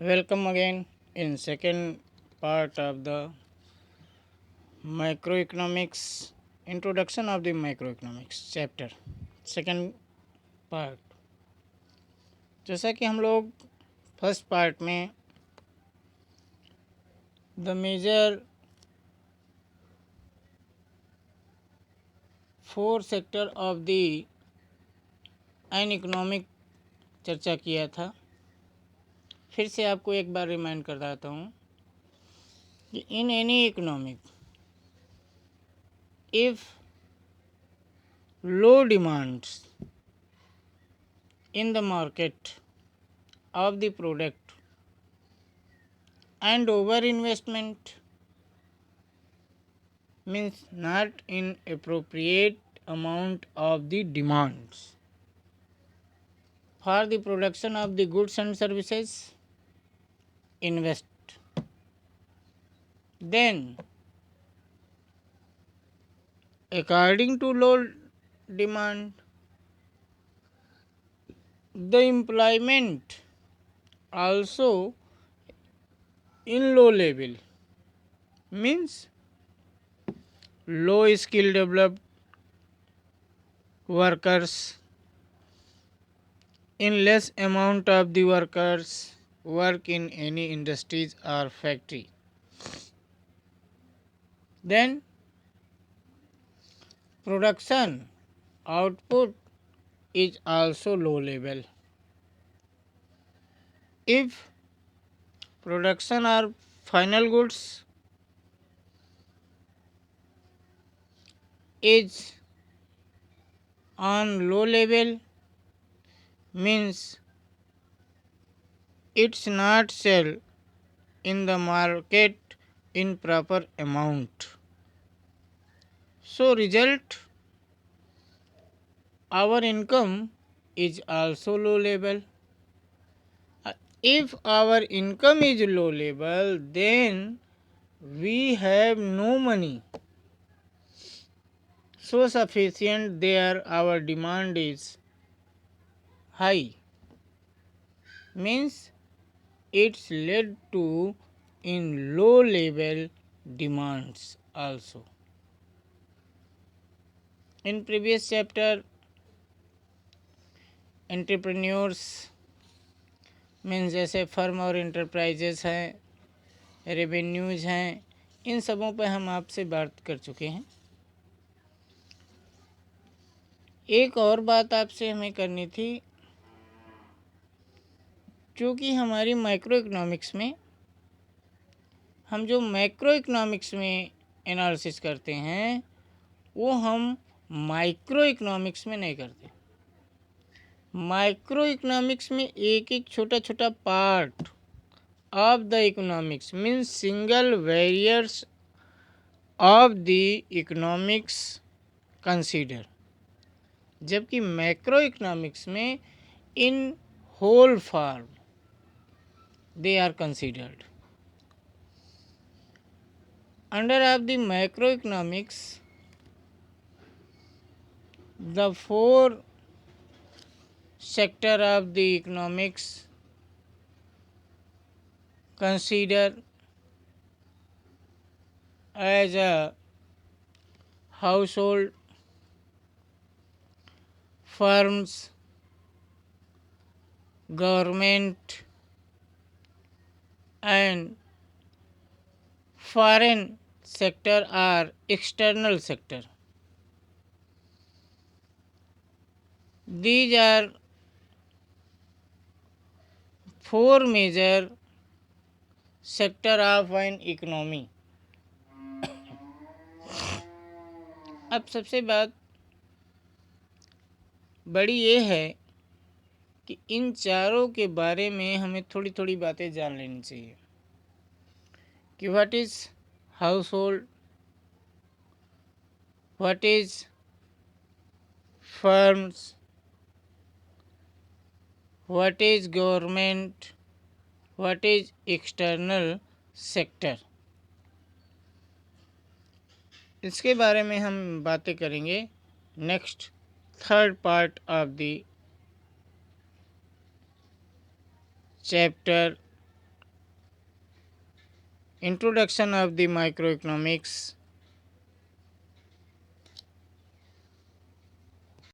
Welcome again in second part of the microeconomics introduction of the microeconomics chapter second part। जैसा कि हम लोग first part में the major four sector of the an economic चर्चा किया था। फिर से आपको एक बार रिमाइंड कर देता हूँ कि in any economic if low demands in the market of the product and over investment means not in appropriate amount of the demands for the production of the goods and services invest, then according to low demand the employment also in low level means low skill developed workers in less amount of the workers work in any industries or factory, then production output is also low level. If production or final goods is on low level means it's not sell in the market in proper amount. So result our income is also low level. If our income is low level, then we have no money so sufficient there our demand is high, means it's led to in low level demands also. In previous chapter, entrepreneurs means जैसे firm और enterprises हैं, revenues हैं, इन सबों पर हम आपसे बात कर चुके हैं। एक और बात आपसे हमें करनी थी, क्योंकि हमारी माइक्रो इकोनॉमिक्स में हम जो मैक्रो इकोनॉमिक्स में एनालिसिस करते हैं वो हम माइक्रो इकोनॉमिक्स में नहीं करते। माइक्रो इकोनॉमिक्स में एक एक छोटा छोटा part of the economics means single variables of the economics consider, जबकि मैक्रो इकोनॉमिक्स में in whole form they are considered. Under of the macro economics the four sector of the economics consider as a household, firms, government and foreign sector or external sector. These are four major sector of an economy. अब सबसे बात बड़ी ये है कि इन चारों के बारे में हमें थोड़ी थोड़ी बातें जान लेनी चाहिए कि what is house hold, what is firms, what is government, what is external sector. इसके बारे में हम बातें करेंगे next third part of the chapter introduction of the micro economics